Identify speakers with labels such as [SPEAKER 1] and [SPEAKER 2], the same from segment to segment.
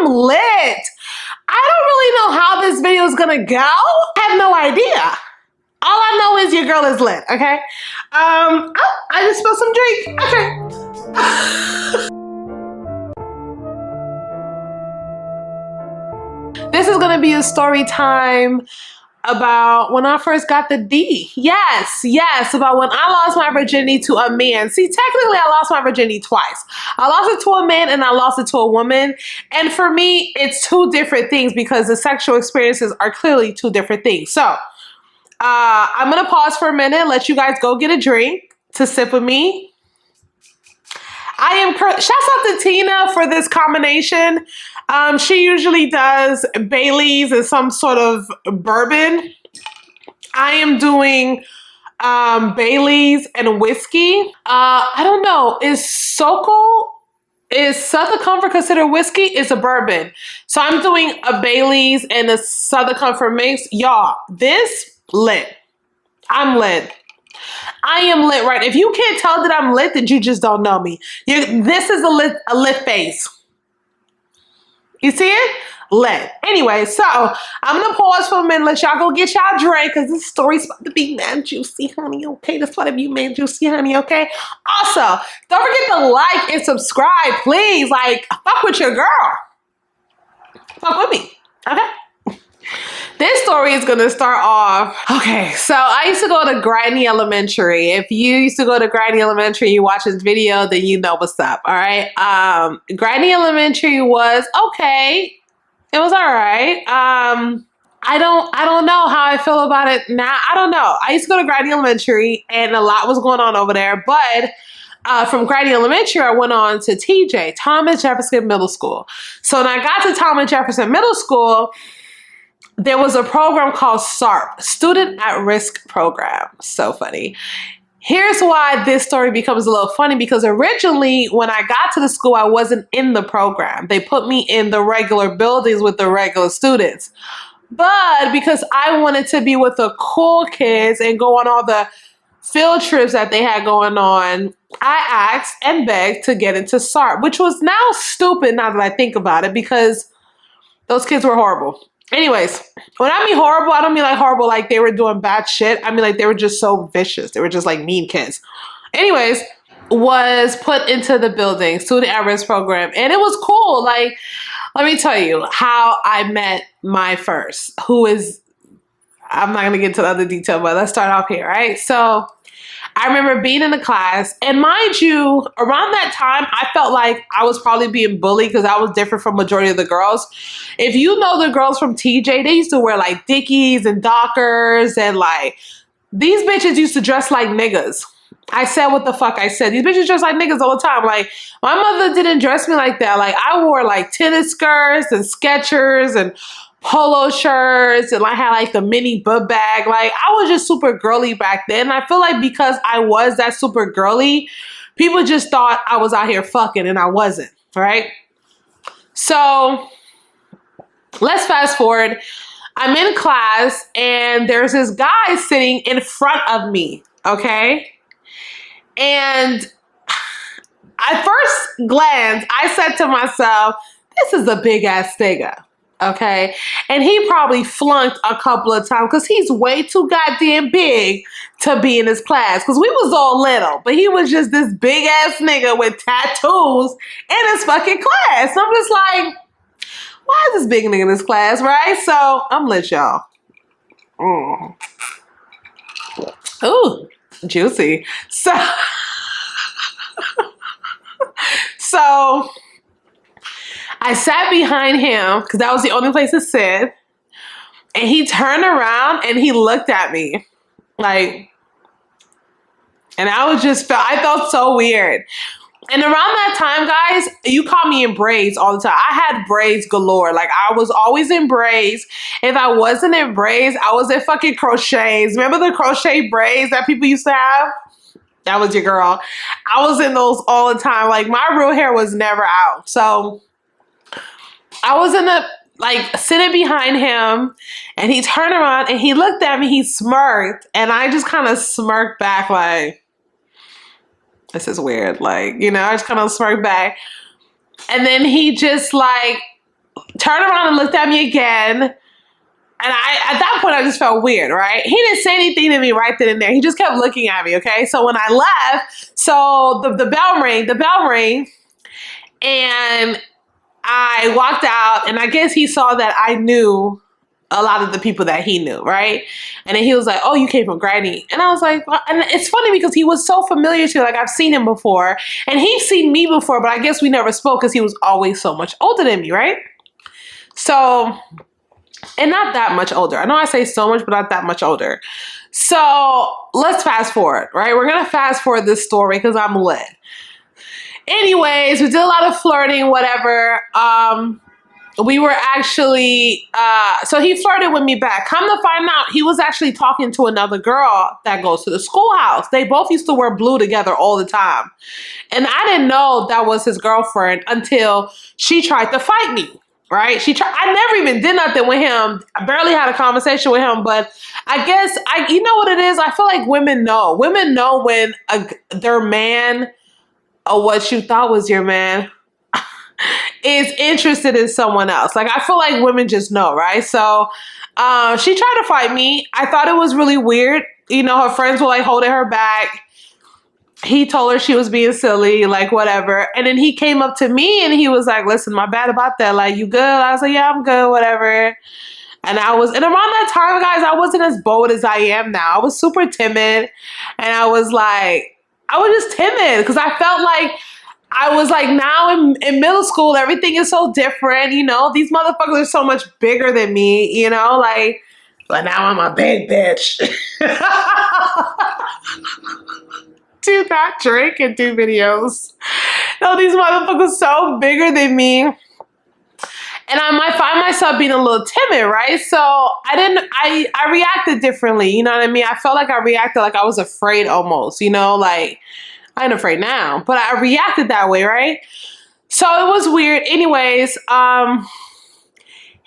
[SPEAKER 1] am lit. I don't really know how this video is gonna go. I have no idea. All I know is your girl is lit, okay? Oh, I just spilled some drink. Okay. This is gonna be a story time about when I first got the D. Yes, about when I lost my virginity to a man. See, technically I lost my virginity twice. I lost it to a man and I lost it to a woman. And for me, it's two different things because the sexual experiences are clearly two different things. So I'm gonna pause for a minute, let you guys go get a drink to sip with me. Shouts out to Tina for this combination. She usually does Bailey's and some sort of bourbon. I am doing Bailey's and whiskey. I don't know, is Southern Comfort considered whiskey? It's a bourbon. So I'm doing a Bailey's and a Southern Comfort mix. Y'all, this lit. I'm lit. I am lit, right? If you can't tell that I'm lit, then you just don't know me. This is a lit face. You see it? Lit. Anyway, so I'm gonna pause for a minute, let y'all go get y'all drink, because this story's about to be mad juicy, honey, okay? This about to be mad juicy, honey, okay? Also, don't forget to like and subscribe, please. Like, fuck with your girl. Fuck with me, okay? This story is gonna start off. Okay, so I used to go to Granny Elementary. If you used to go to Granny Elementary and you watch this video, then you know what's up, all right? Granny Elementary was okay. It was all right. I don't know how I feel about it now. I don't know. I used to go to Granny Elementary and a lot was going on over there, but from Granny Elementary, I went on to TJ, Thomas Jefferson Middle School. So when I got to Thomas Jefferson Middle School, there was a program called SARP, Student at Risk Program. So funny. Here's why this story becomes a little funny, because originally when I got to the school, I wasn't in the program. They put me in the regular buildings with the regular students. But because I wanted to be with the cool kids and go on all the field trips that they had going on, I asked and begged to get into SARP, which was now stupid now that I think about it, because those kids were horrible. Anyways, when I mean horrible, I don't mean like horrible like they were doing bad shit. I mean like they were just so vicious. They were just like mean kids. Anyways, was put into the building, Student at Risk Program. And it was cool. Like, let me tell you how I met my first, who is, I'm not going to get into the other detail, but let's start off here, right? So I remember being in the class, and mind you, around that time, I felt like I was probably being bullied because I was different from majority of the girls. If you know the girls from TJ, they used to wear like Dickies and Dockers, and like these bitches used to dress like niggas. I said what the fuck I said. These bitches dress like niggas all the time. Like, my mother didn't dress me like that. Like, I wore like tennis skirts and Skechers and polo shirts, and I had like the mini book bag. Like, I was just super girly back then. And I feel like because I was that super girly, people just thought I was out here fucking, and I wasn't, right? So let's fast forward. I'm in class and there's this guy sitting in front of me, okay? And at first glance, I said to myself, this is a big ass nigga. Okay, and he probably flunked a couple of times because he's way too goddamn big to be in his class, because we was all little, but he was just this big ass nigga with tattoos in his fucking class. So I'm just like, why is this big nigga in this class, right? So I'm lit, y'all. Ooh, juicy. So I sat behind him because that was the only place to sit. And he turned around and he looked at me like, and I felt so weird. And around that time, guys, you caught me in braids all the time. I had braids galore. Like, I was always in braids. If I wasn't in braids, I was in fucking crochets. Remember the crochet braids that people used to have? That was your girl. I was in those all the time. Like, my real hair was never out. So I was sitting behind him, and he turned around and he looked at me, he smirked, and I just kind of smirked back like, this is weird. Like, you know, I just kind of smirked back. And then he just like turned around and looked at me again. And at that point, I just felt weird, right? He didn't say anything to me right then and there. He just kept looking at me, okay? So when I left, so the bell rang, and I walked out, and I guess he saw that I knew a lot of the people that he knew, right? And then he was like, oh, you came from Granny. And I was like, well, and it's funny because he was so familiar to me, like I've seen him before, and he's seen me before, but I guess we never spoke because he was always so much older than me, right? So, and not that much older. I know I say so much, but not that much older. So let's fast forward, right? We're going to fast forward this story because I'm lit. Anyways, we did a lot of flirting, whatever. We were actually, so he flirted with me back. Come to find out, he was actually talking to another girl that goes to the schoolhouse. They both used to wear blue together all the time. And I didn't know that was his girlfriend until she tried to fight me, right? I never even did nothing with him. I barely had a conversation with him, but I guess, you know what it is? I feel like women know. Women know when their man, or what you thought was your man, is interested in someone else. Like, I feel like women just know, right? So she tried to fight me. I thought it was really weird. You know, her friends were like holding her back. He told her she was being silly, like whatever. And then he came up to me and he was like, listen, my bad about that. Like, you good? I was like, yeah, I'm good, whatever. And around that time, guys, I wasn't as bold as I am now. I was super timid. And I was just timid because I felt like I was like, now in middle school, everything is so different. You know, these motherfuckers are so much bigger than me, you know, like, but now I'm a big bitch. Do not drink and do videos. No, these motherfuckers so bigger than me. And I might find myself being a little timid, right? So I reacted differently. You know what I mean? I felt like I reacted like I was afraid almost, you know, like, I ain't afraid now, but I reacted that way, right? So it was weird. Anyways, him and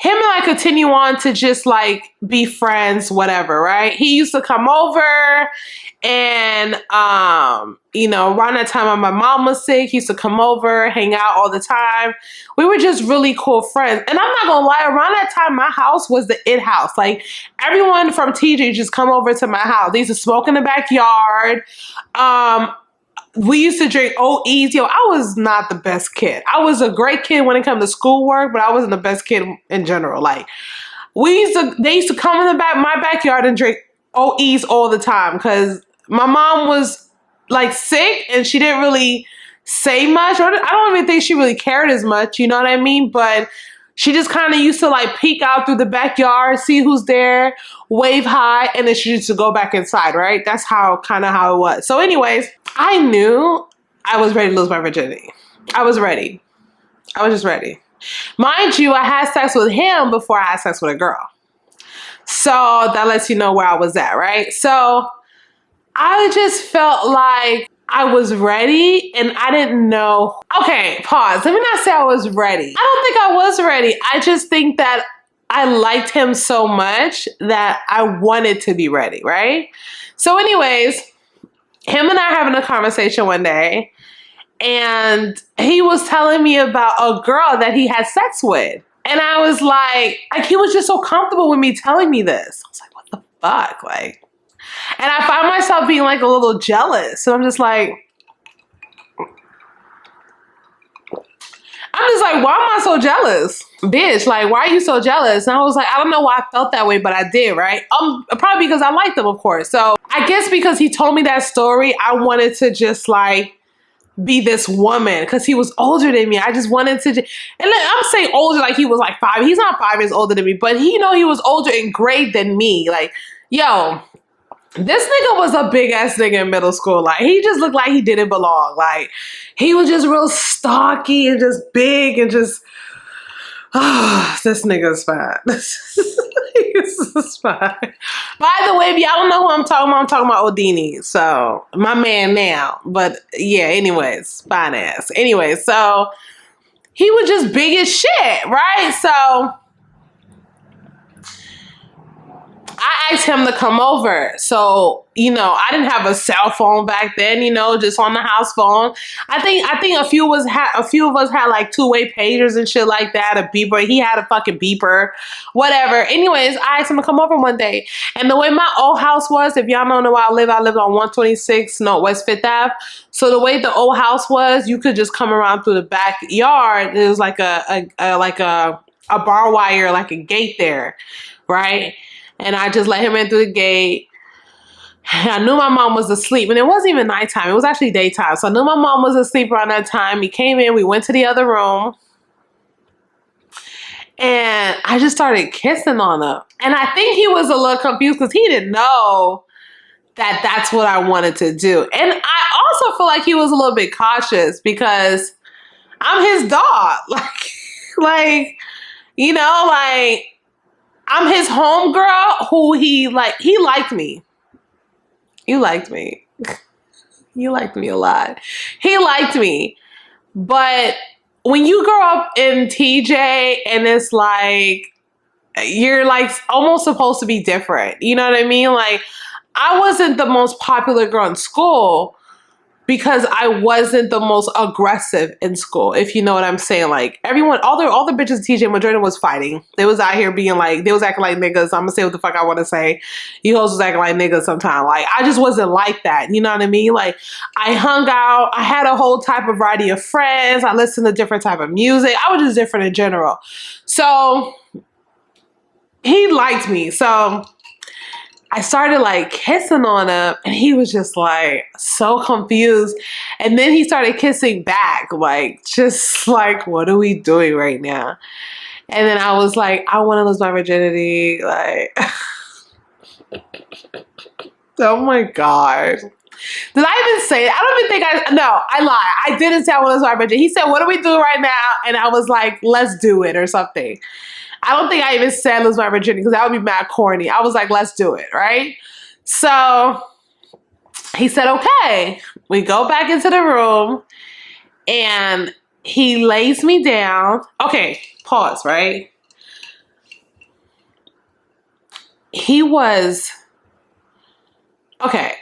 [SPEAKER 1] I continue on to just like be friends, whatever, right? He used to come over and, you know, around that time when my mom was sick, he used to come over, hang out all the time. We were just really cool friends. And I'm not gonna lie, around that time, my house was the it house. Like, everyone from TJ just come over to my house. They used to smoke in the backyard. We used to drink OEs. Yo, I was not the best kid. I was a great kid when it came to schoolwork, but I wasn't the best kid in general. Like, they used to come in my backyard and drink OEs all the time because my mom was like sick and she didn't really say much. Or I don't even think she really cared as much. You know what I mean? But she just kind of used to like peek out through the backyard, see who's there, wave hi, and then she used to go back inside, right? That's how it was. So anyways, I knew I was ready to lose my virginity. I was ready. I was just ready. Mind you, I had sex with him before I had sex with a girl. So that lets you know where I was at, right? So I just felt like I was ready and I didn't know. Okay, pause. Let me not say I was ready. I don't think I was ready. I just think that I liked him so much that I wanted to be ready, right? So anyways, him and I having a conversation one day and he was telling me about a girl that he had sex with. And I was like he was just so comfortable with me telling me this. I was like, what the fuck? Like, and I find myself being like a little jealous. So I'm just like, why am I so jealous? Bitch, like, why are you so jealous? And I was like, I don't know why I felt that way, but I did, right? Probably because I liked them, of course. So I guess because he told me that story, I wanted to just like be this woman because he was older than me. I just wanted to, and I'm saying older like he was like 5. He's not 5 years older than me, but he was older in grade than me. Like, yo, this nigga was a big ass nigga in middle school. Like, he just looked like he didn't belong. Like, he was just real stocky and just big and just, this nigga's fine. This is fine. By the way, if y'all don't know who I'm talking about Odini. So, my man now. But yeah, anyways, fine ass. Anyway, so he was just big as shit, right? So I asked him to come over. So, you know, I didn't have a cell phone back then, you know, just on the house phone. I think a few of us had like two-way pagers and shit like that, a beeper. He had a fucking beeper, whatever. Anyways, I asked him to come over one day. And the way my old house was, if y'all don't know where I lived on 126 Northwest 5th Ave. So the way the old house was, you could just come around through the backyard. It was like a barbed wire, like a gate there, right? And I just let him in through the gate. I knew my mom was asleep, and it wasn't even nighttime. It was actually daytime. So I knew my mom was asleep around that time. He came in. We went to the other room, and I just started kissing on him. And I think he was a little confused because he didn't know that that's what I wanted to do. And I also feel like he was a little bit cautious because I'm his dog. Like, you know, like, I'm his homegirl who he liked me. You liked me. You liked me a lot. He liked me. But when you grow up in TJ and it's like, you're like almost supposed to be different. You know what I mean? Like, I wasn't the most popular girl in school because I wasn't the most aggressive in school, if you know what I'm saying. Like, everyone, all the bitches in TJ, majority was fighting. They was out here being like, they was acting like niggas. I'm gonna say what the fuck I want to say. You hoes was acting like niggas sometimes. Like, I just wasn't like that. You know what I mean? Like, I hung out. I had a whole type of variety of friends. I listened to different type of music. I was just different in general. So, he liked me. So, I started like kissing on him and he was just like so confused. And then he started kissing back, like just like, what are we doing right now? And then I was like, I want to lose my virginity. Like, oh my God. Did I even say it? I don't even think no, I lied. I didn't say I want to lose my virginity. He said, what are we doing right now? And I was like, let's do it or something. I don't think I even said lose my virginity because that would be mad corny. I was like, let's do it, right? So he said, okay. We go back into the room and he lays me down. Okay, pause, right? He was, okay,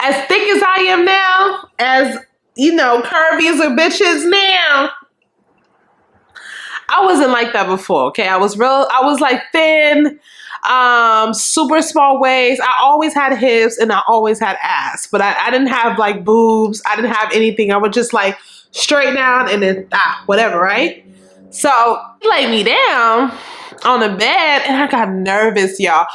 [SPEAKER 1] as thick as I am now, as, you know, curvy as a bitch is now, I wasn't like that before, okay? I was like thin, super small waist. I always had hips and I always had ass, but I didn't have like boobs. I didn't have anything. I would just like straight down and then, whatever, right? So he laid me down on the bed and I got nervous, y'all.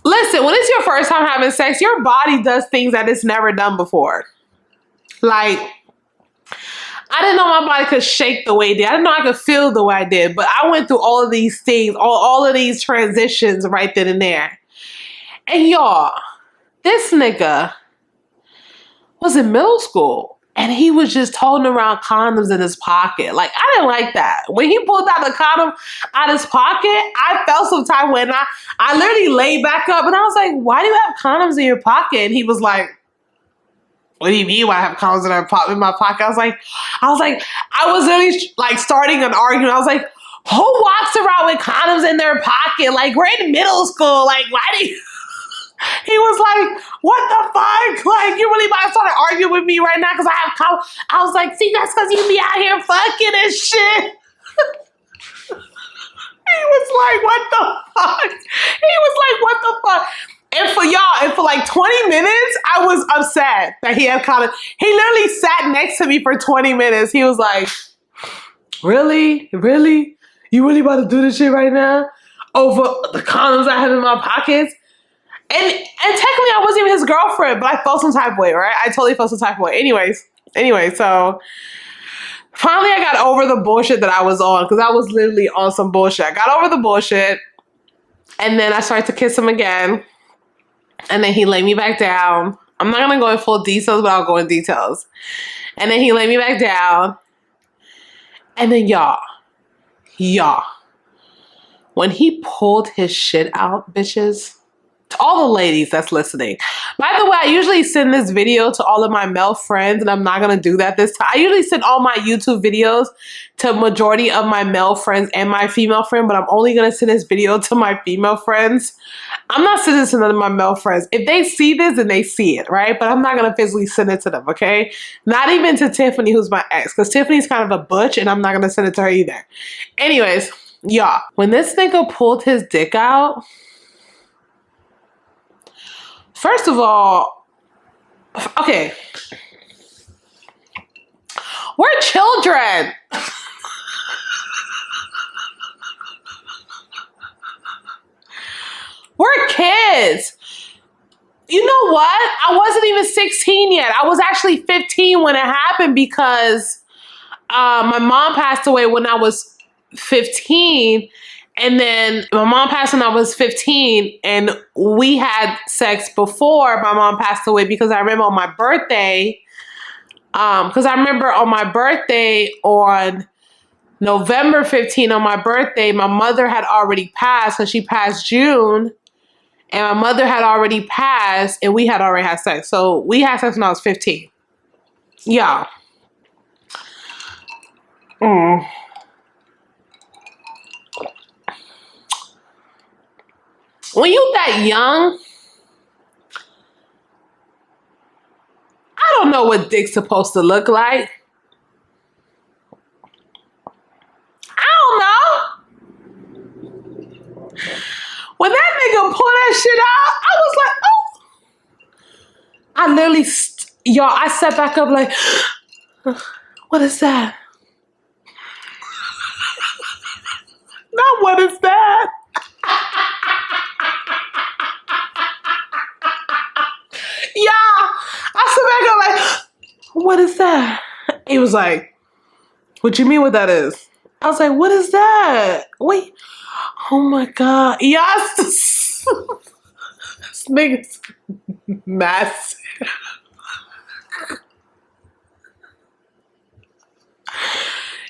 [SPEAKER 1] Listen, when it's your first time having sex, your body does things that it's never done before. Like, I didn't know my body could shake the way it did. I didn't know I could feel the way I did. But I went through all of these things, all of these transitions right then and there. And y'all, this nigga was in middle school. And he was just toting around condoms in his pocket. Like, I didn't like that. When he pulled out the condom out of his pocket, I felt some time when I literally laid back up. And I was like, why do you have condoms in your pocket? And he was like, what do you mean why I have condoms in my pocket? I was like, I was literally like starting an argument. I was like, who walks around with condoms in their pocket? Like, we're in middle school. Like, why do you? He was like, what the fuck? Like, you really might start arguing with me right now because I have condoms. I was like, see, that's because you be out here fucking and shit. He was like, what the fuck? He was like, what the fuck? And for y'all, and for like 20 minutes, I was upset that he had condoms. He literally sat next to me for 20 minutes. He was like, really? Really? You really about to do this shit right now? Over the condoms I have in my pockets? And technically I wasn't even his girlfriend, but I felt some type of way, right? I totally felt some type of way. Anyway, so finally I got over the bullshit that I was on because I was literally on some bullshit. I got over the bullshit and then I started to kiss him again. And then he laid me back down. I'm not going to go in full details, but I'll go in details. And then he laid me back down. And then y'all, when he pulled his shit out, bitches, To all the ladies that's listening. By the way, I usually send this video to all of my male friends, and I'm not going to do that this time. I usually send all my YouTube videos to majority of my male friends and my female friend, but I'm only going to send this video to my female friends. I'm not sending it to none of my male friends. If they see this, then they see it, right? But I'm not going to physically send it to them, okay? Not even to Tiffany, who's my ex, because Tiffany's kind of a butch, and I'm not going to send it to her either. Anyways, y'all, when this nigga pulled his dick out, first of all, okay, we're children. We're kids. You know what? I wasn't even 16 yet. I was actually 15 when it happened because my mom passed away when I was 15. And then my mom passed when I was 15, and we had sex before my mom passed away because I remember on my birthday, on November 15 on my birthday, my mother had already passed, because she passed June, and my mother had already passed, and we had already had sex. So we had sex when I was 15. Y'all. When you that young, I don't know what dick's supposed to look like. I don't know. When that nigga pulled that shit out, I was like, oh. I literally, y'all, I sat back up like, what is that? Not what is that? Yeah, I sat back up like, what is that? He was like, what you mean what that is? I was like, what is that? Wait, oh my God. Yes. This nigga's massive.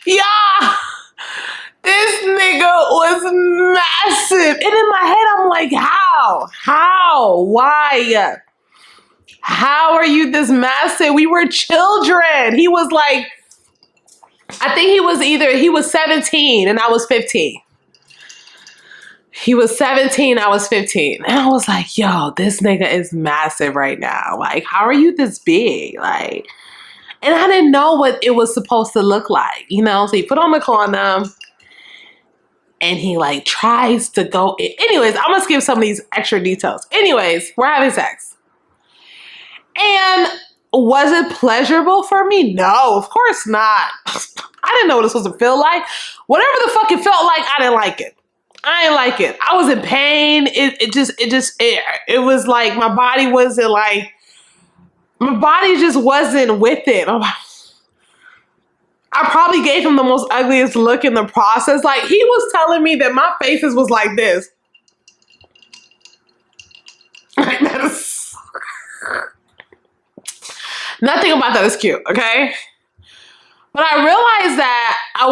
[SPEAKER 1] Yeah, this nigga was massive. And in my head, I'm like, how? How? Why? How are you this massive? We were children. He was like, I think he was 17 and I was 15. He was 17, I was 15. And I was like, yo, this nigga is massive right now. Like, how are you this big? Like, and I didn't know what it was supposed to look like, you know? So he put on the condom and he like tries to go in. Anyways, I'm gonna skip some of these extra details. Anyways, we're having sex. And was it pleasurable for me? No, of course not. I didn't know what it was supposed to feel like. Whatever the fuck it felt like, I didn't like it. I didn't like it. I was in pain. It was like my body just wasn't with it. I probably gave him the most ugliest look in the process. Like, he was telling me that my faces was like this. Like, that is... Nothing about that is cute, okay? But I realized that I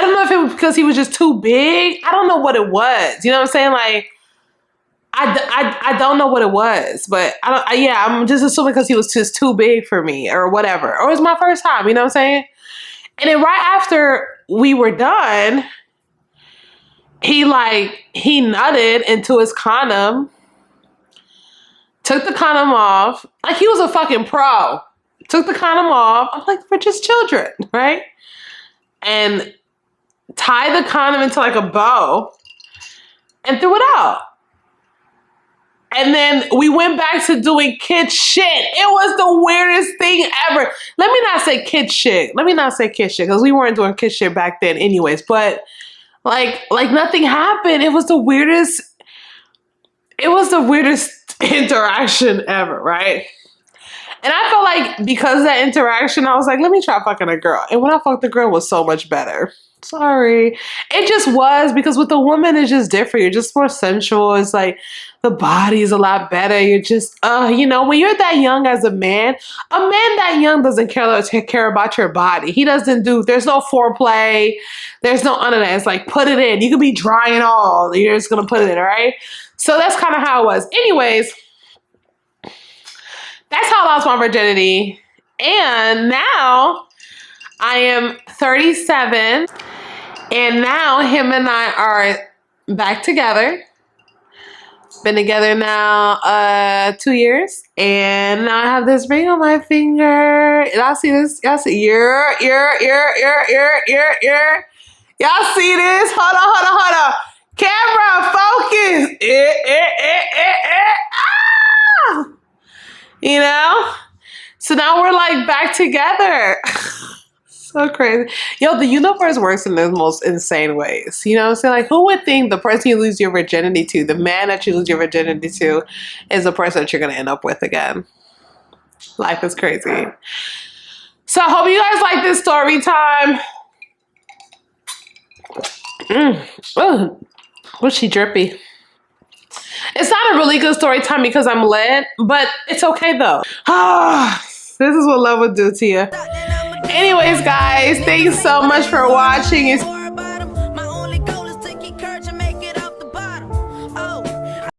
[SPEAKER 1] don't know if it was because he was just too big. I don't know what it was. You know what I'm saying? Like, I don't know what it was, but I'm just assuming because he was just too big for me or whatever. Or it was my first time, you know what I'm saying? And then right after we were done, he nutted into his condom, took the condom off. Like, he was a fucking pro. Took the condom off. I'm like, we're just children, right? And tied the condom into like a bow and threw it out. And then we went back to doing kid shit. It was the weirdest thing ever. Let me not say kid shit because we weren't doing kid shit back then anyways. But like nothing happened. It was the weirdest interaction ever, right? And I felt like because of that interaction, I was like, let me try fucking a girl. And when I fucked the girl, it was so much better. Sorry. It just was, because with a woman it's just different. You're just more sensual. It's like the body's a lot better. You're just you know, when you're that young as a man that young doesn't care about your body. He doesn't do, there's no foreplay. There's no none of that. It's like, put it in. You could be dry and all. You're just gonna put it in, right? So that's kind of how it was. Anyways, that's how I lost my virginity. And now I am 37. And now him and I are back together. Been together now 2 years. And now I have this ring on my finger. Y'all see this? Y'all see? Y'all see this? Hold on. Camera, focus. Ah! You know? So now we're like back together. So crazy. Yo, the universe works in the most insane ways. You know what I'm saying? Like, who would think the person you lose your virginity to, the man that you lose your virginity to, is the person that you're going to end up with again? Life is crazy. So I hope you guys like this story time. Was she drippy? It's not a really good story time because I'm lit, but it's okay though. This is what love would do to you. Anyways, guys, thanks so much for watching.